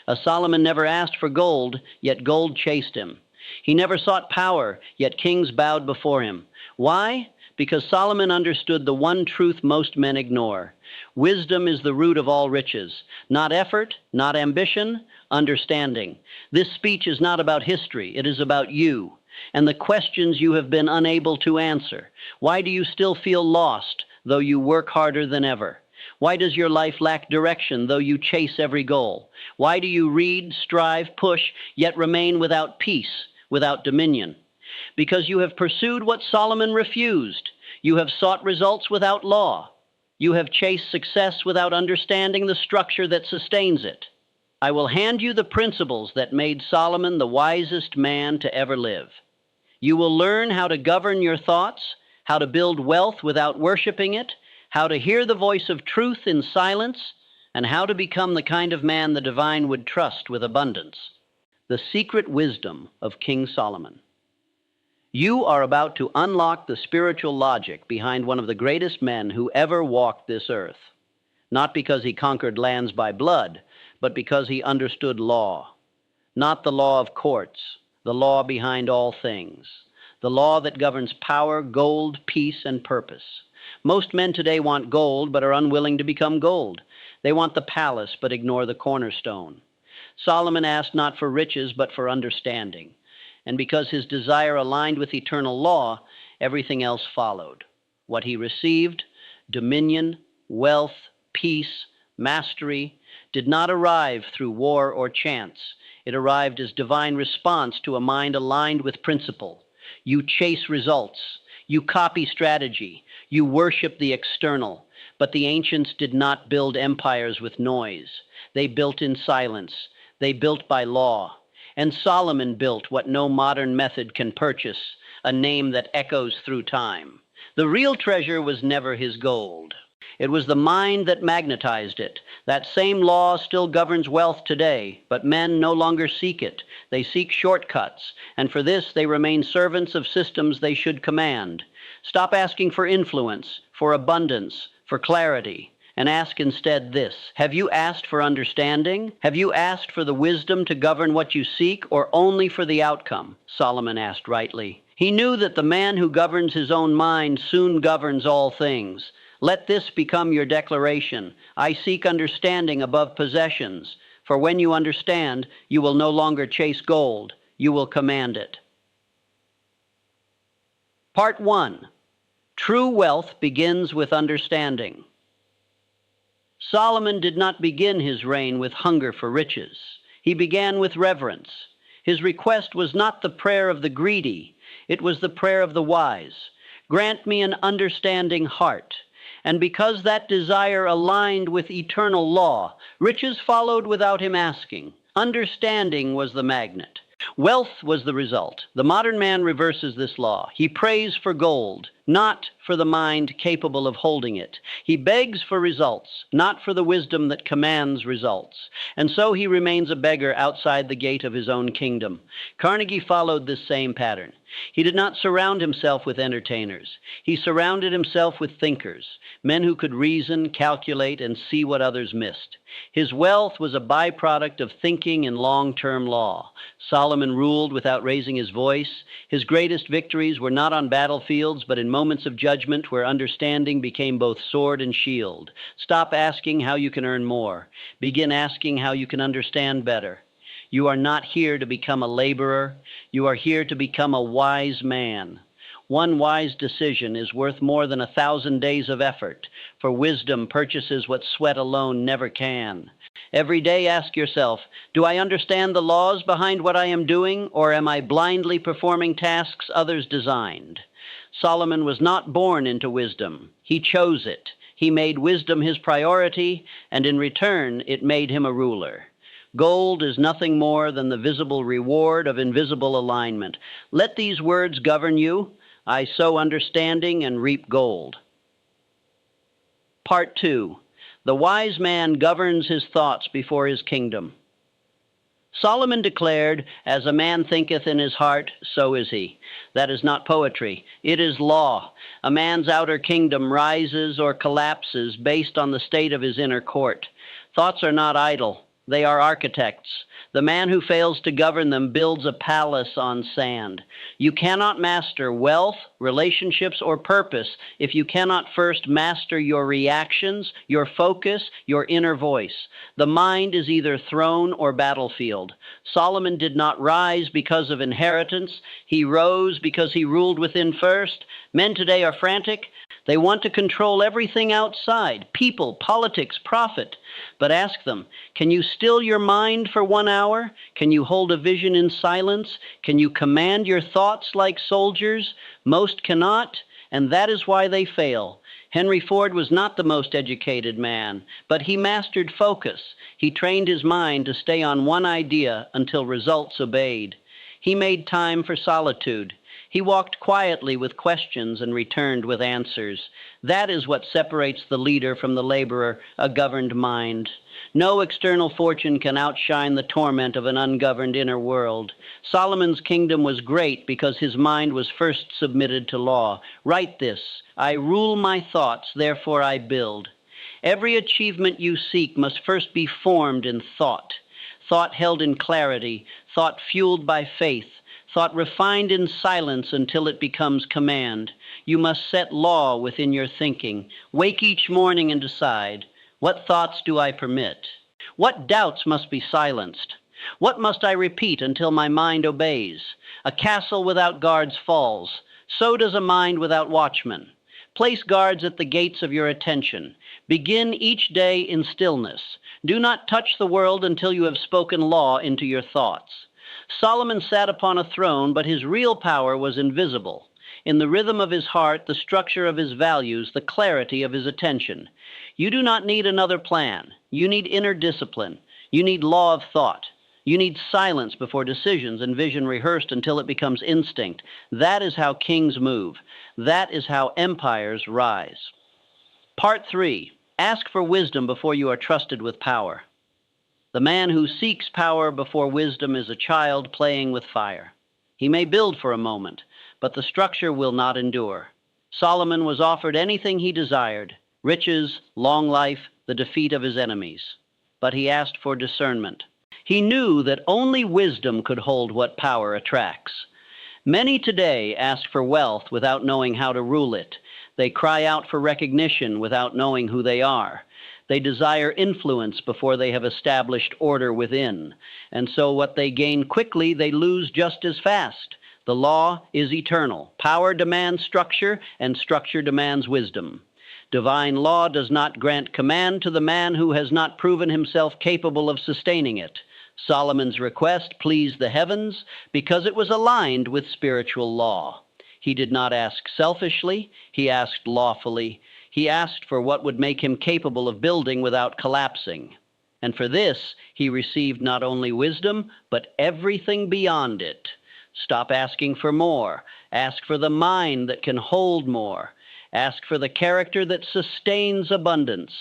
A Solomon never asked for gold, yet gold chased him. He never sought power, yet kings bowed before him. Why? Because Solomon understood the one truth most men ignore. Wisdom is the root of all riches. Not effort, not ambition, understanding. This speech is not about history, it is about you and the questions you have been unable to answer. Why do you still feel lost, though you work harder than ever? Why does your life lack direction, though you chase every goal? Why do you read, strive, push, yet remain without peace, without dominion? Because you have pursued what Solomon refused. You have sought results without law. You have chased success without understanding the structure that sustains it. I will hand you the principles that made Solomon the wisest man to ever live. You will learn how to govern your thoughts, how to build wealth without worshiping it, how to hear the voice of truth in silence, and how to become the kind of man the divine would trust with abundance. The secret wisdom of King Solomon. You are about to unlock the spiritual logic behind one of the greatest men who ever walked this earth. Not because he conquered lands by blood, but because he understood law. Not the law of courts, the law behind all things. The law that governs power, gold, peace, and purpose. Most men today want gold, but are unwilling to become gold. They want the palace, but ignore the cornerstone. Solomon asked not for riches, but for understanding. And because his desire aligned with eternal law, everything else followed. What he received, dominion, wealth, peace, mastery, did not arrive through war or chance. It arrived as divine response to a mind aligned with principle. You chase results. You copy strategy. You worship the external. But the ancients did not build empires with noise. They built in silence. They built by law. And Solomon built what no modern method can purchase, a name that echoes through time. The real treasure was never his gold. It was the mind that magnetized it. That same law still governs wealth today, but men no longer seek it. They seek shortcuts, and for this they remain servants of systems they should command. Stop asking for influence, for abundance, for clarity, and ask instead this. Have you asked for understanding? Have you asked for the wisdom to govern what you seek, or only for the outcome? Solomon asked rightly. He knew that the man who governs his own mind soon governs all things. Let this become your declaration. I seek understanding above possessions. For when you understand, you will no longer chase gold. You will command it. Part 1. True wealth begins with understanding. Solomon did not begin his reign with hunger for riches. He began with reverence. His request was not the prayer of the greedy. It was the prayer of the wise. Grant me an understanding heart. And because that desire aligned with eternal law, riches followed without him asking. Understanding was the magnet. Wealth was the result. The modern man reverses this law. He prays for gold, not for the mind capable of holding it. He begs for results, not for the wisdom that commands results. And so he remains a beggar outside the gate of his own kingdom. Carnegie followed this same pattern. He did not surround himself with entertainers. He surrounded himself with thinkers, men who could reason, calculate, and see what others missed. His wealth was a byproduct of thinking in long-term law. Solomon ruled without raising his voice. His greatest victories were not on battlefields, but in moments of judgment where understanding became both sword and shield. Stop asking how you can earn more. Begin asking how you can understand better. You are not here to become a laborer. You are here to become a wise man. One wise decision is worth more than 1,000 days of effort, for wisdom purchases what sweat alone never can. Every day ask yourself, do I understand the laws behind what I am doing, or am I blindly performing tasks others designed? Solomon was not born into wisdom. He chose it. He made wisdom his priority, and in return, it made him a ruler. Gold is nothing more than the visible reward of invisible alignment. Let these words govern you. I sow understanding and reap gold. Part 2. The wise man governs his thoughts before his kingdom. Solomon declared, as a man thinketh in his heart, so is he. That is not poetry. It is law. A man's outer kingdom rises or collapses based on the state of his inner court. Thoughts are not idle. They are architects. The man who fails to govern them builds a palace on sand. You cannot master wealth, relationships, or purpose if you cannot first master your reactions, your focus, your inner voice. The mind is either throne or battlefield. Solomon did not rise because of inheritance. He rose because he ruled within first. Men today are frantic. They want to control everything outside, people, politics, profit. But ask them, can you still your mind for 1 hour? Can you hold a vision in silence? Can you command your thoughts like soldiers? Most cannot, and that is why they fail. Henry Ford was not the most educated man, but he mastered focus. He trained his mind to stay on one idea until results obeyed. He made time for solitude. He walked quietly with questions and returned with answers. That is what separates the leader from the laborer, a governed mind. No external fortune can outshine the torment of an ungoverned inner world. Solomon's kingdom was great because his mind was first submitted to law. Write this: I rule my thoughts, therefore I build. Every achievement you seek must first be formed in thought. Thought held in clarity, thought fueled by faith, thought refined in silence until it becomes command. You must set law within your thinking. Wake each morning and decide, what thoughts do I permit? What doubts must be silenced? What must I repeat until my mind obeys? A castle without guards falls. So does a mind without watchmen. Place guards at the gates of your attention. Begin each day in stillness. Do not touch the world until you have spoken law into your thoughts. Solomon sat upon a throne, but his real power was invisible. In the rhythm of his heart, the structure of his values, the clarity of his attention. You do not need another plan. You need inner discipline. You need law of thought. You need silence before decisions and vision rehearsed until it becomes instinct. That is how kings move. That is how empires rise. Part 3. Ask for wisdom before you are trusted with power. The man who seeks power before wisdom is a child playing with fire. He may build for a moment, but the structure will not endure. Solomon was offered anything he desired: riches, long life, the defeat of his enemies. But he asked for discernment. He knew that only wisdom could hold what power attracts. Many today ask for wealth without knowing how to rule it. They cry out for recognition without knowing who they are. They desire influence before they have established order within. And so what they gain quickly, they lose just as fast. The law is eternal. Power demands structure, and structure demands wisdom. Divine law does not grant command to the man who has not proven himself capable of sustaining it. Solomon's request pleased the heavens because it was aligned with spiritual law. He did not ask selfishly, he asked lawfully. He asked for what would make him capable of building without collapsing. And for this, he received not only wisdom, but everything beyond it. Stop asking for more. Ask for the mind that can hold more. Ask for the character that sustains abundance.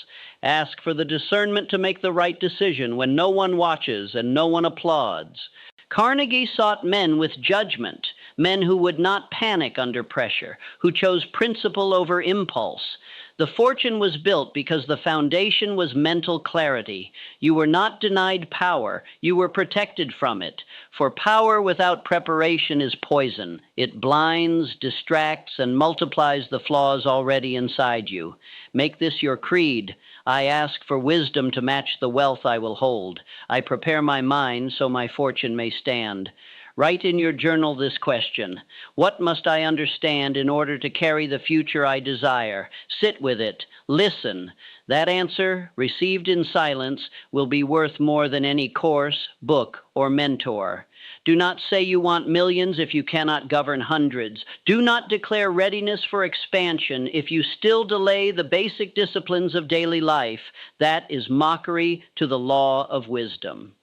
Ask for the discernment to make the right decision when no one watches and no one applauds. Carnegie sought men with judgment, men who would not panic under pressure, who chose principle over impulse. The fortune was built because the foundation was mental clarity. You were not denied power, you were protected from it. For power without preparation is poison. It blinds, distracts, and multiplies the flaws already inside you. Make this your creed. I ask for wisdom to match the wealth I will hold. I prepare my mind so my fortune may stand. Write in your journal this question: what must I understand in order to carry the future I desire? Sit with it. Listen. That answer, received in silence, will be worth more than any course, book, or mentor. Do not say you want millions if you cannot govern hundreds. Do not declare readiness for expansion if you still delay the basic disciplines of daily life. That is mockery to the law of wisdom.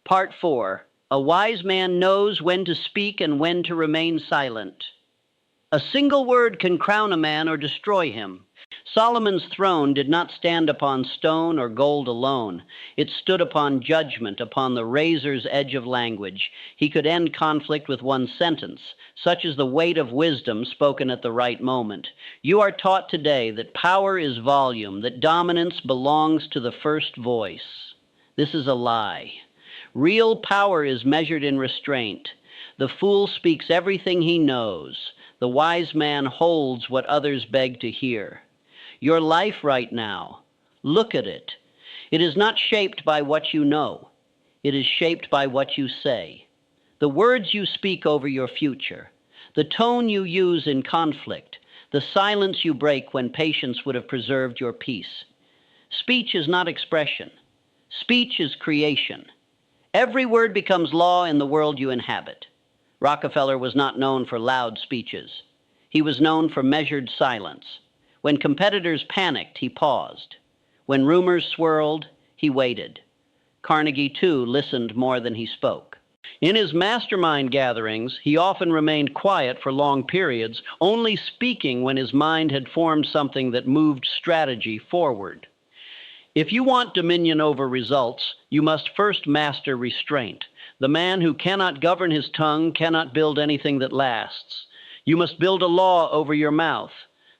Part 4. A wise man knows when to speak and when to remain silent. A single word can crown a man or destroy him. Solomon's throne did not stand upon stone or gold alone. It stood upon judgment, upon the razor's edge of language. He could end conflict with one sentence. Such is the weight of wisdom spoken at the right moment. You are taught today that power is volume, that dominance belongs to the first voice. This is a lie. Real power is measured in restraint. The fool speaks everything he knows. The wise man holds what others beg to hear. Your life right now, look at it. It is not shaped by what you know. It is shaped by what you say. The words you speak over your future, the tone you use in conflict, the silence you break when patience would have preserved your peace. Speech is not expression. Speech is creation. Every word becomes law in the world you inhabit. Rockefeller was not known for loud speeches. He was known for measured silence. When competitors panicked, he paused. When rumors swirled, he waited. Carnegie, too, listened more than he spoke. In his mastermind gatherings, he often remained quiet for long periods, only speaking when his mind had formed something that moved strategy forward. If you want dominion over results, you must first master restraint. The man who cannot govern his tongue cannot build anything that lasts. You must build a law over your mouth.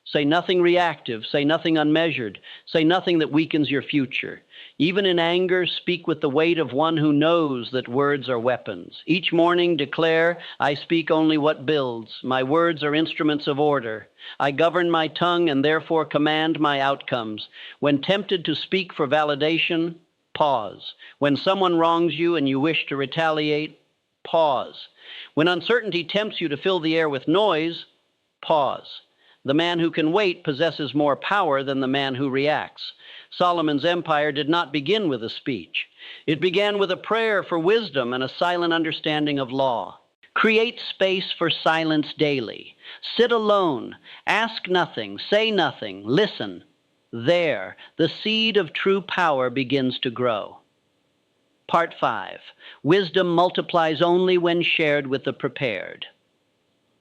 Say nothing reactive, say nothing unmeasured, say nothing that weakens your future. Even in anger, speak with the weight of one who knows that words are weapons. Each morning declare, I speak only what builds. My words are instruments of order. I govern my tongue and therefore command my outcomes. When tempted to speak for validation, pause. When someone wrongs you and you wish to retaliate, pause. When uncertainty tempts you to fill the air with noise, pause. The man who can wait possesses more power than the man who reacts. Solomon's empire did not begin with a speech. It began with a prayer for wisdom and a silent understanding of law. Create space for silence daily. Sit alone. Ask nothing. Say nothing. Listen. There, the seed of true power begins to grow. Part 5. Wisdom multiplies only when shared with the prepared.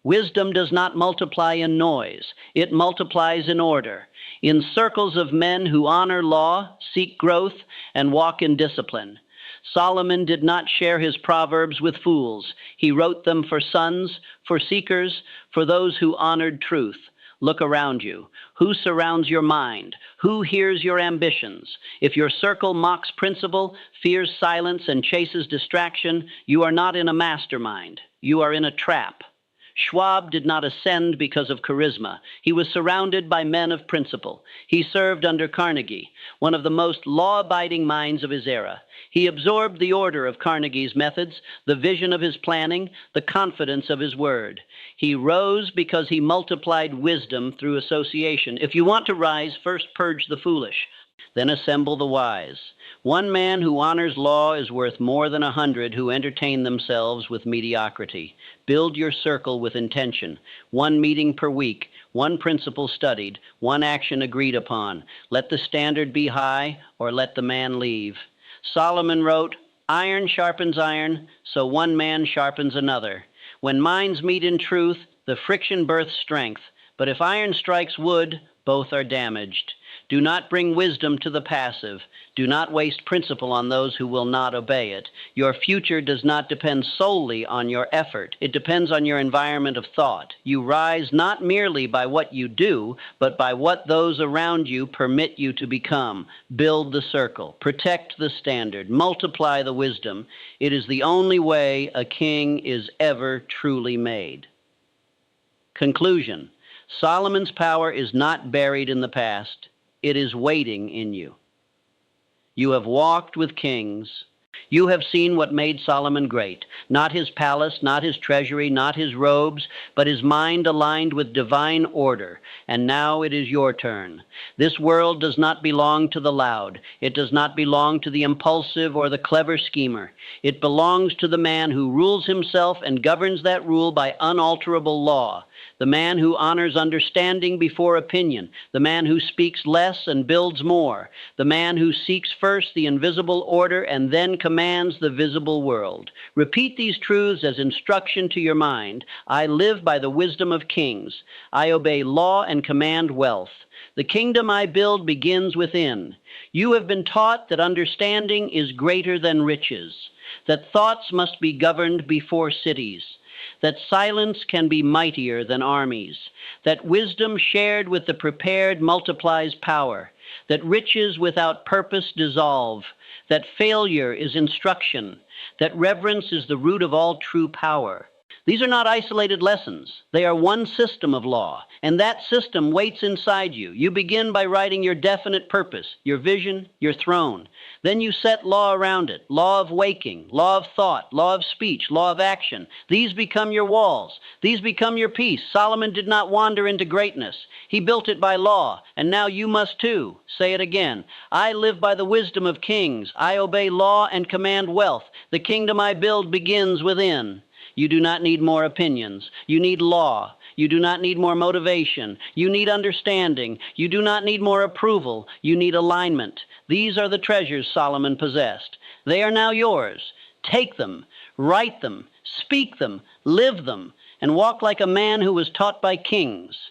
Wisdom does not multiply in noise. It multiplies in order. In circles of men who honor law, seek growth, and walk in discipline. Solomon did not share his proverbs with fools. He wrote them for sons, for seekers, for those who honored truth. Look around you. Who surrounds your mind? Who hears your ambitions? If your circle mocks principle, fears silence, and chases distraction, you are not in a mastermind. You are in a trap. Schwab did not ascend because of charisma. He was surrounded by men of principle. He served under Carnegie, one of the most law-abiding minds of his era. He absorbed the order of Carnegie's methods, the vision of his planning, the confidence of his word. He rose because he multiplied wisdom through association. If you want to rise, first purge the foolish, then assemble the wise. One man who honors law is worth more than 100 who entertain themselves with mediocrity. Build your circle with intention. One meeting per week, one principle studied, one action agreed upon. Let the standard be high, or let the man leave. Solomon wrote, iron sharpens iron, so one man sharpens another. When minds meet in truth, the friction births strength. But if iron strikes wood, both are damaged. Do not bring wisdom to the passive. Do not waste principle on those who will not obey it. Your future does not depend solely on your effort. It depends on your environment of thought. You rise not merely by what you do, but by what those around you permit you to become. Build the circle. Protect the standard. Multiply the wisdom. It is the only way a king is ever truly made. Conclusion. Solomon's power is not buried in the past. It is waiting in you. You have walked with kings. You have seen what made Solomon great. Not his palace, not his treasury, not his robes, but his mind aligned with divine order. And now it is your turn. This world does not belong to the loud. It does not belong to the impulsive or the clever schemer. It belongs to the man who rules himself and governs that rule by unalterable law. the man who honors understanding before opinion, the man who speaks less and builds more, the man who seeks first the invisible order and then commands the visible world. Repeat these truths as instruction to your mind. I live by the wisdom of kings. I obey law and command wealth. The kingdom I build begins within. You have been taught that understanding is greater than riches, that thoughts must be governed before cities, that silence can be mightier than armies, that wisdom shared with the prepared multiplies power, that riches without purpose dissolve, that failure is instruction, that reverence is the root of all true power. These are not isolated lessons. They are one system of law, and that system waits inside you. You begin by writing your definite purpose, your vision, your throne. Then you set law around it, law of waking, law of thought, law of speech, law of action. These become your walls. These become your peace. Solomon did not wander into greatness. He built it by law, and now you must too. Say it again. I live by the wisdom of kings. I obey law and command wealth. The kingdom I build begins within. You do not need more opinions. You need law. You do not need more motivation. You need understanding. You do not need more approval. You need alignment. These are the treasures Solomon possessed. They are now yours. Take them, write them, speak them, live them, and walk like a man who was taught by kings.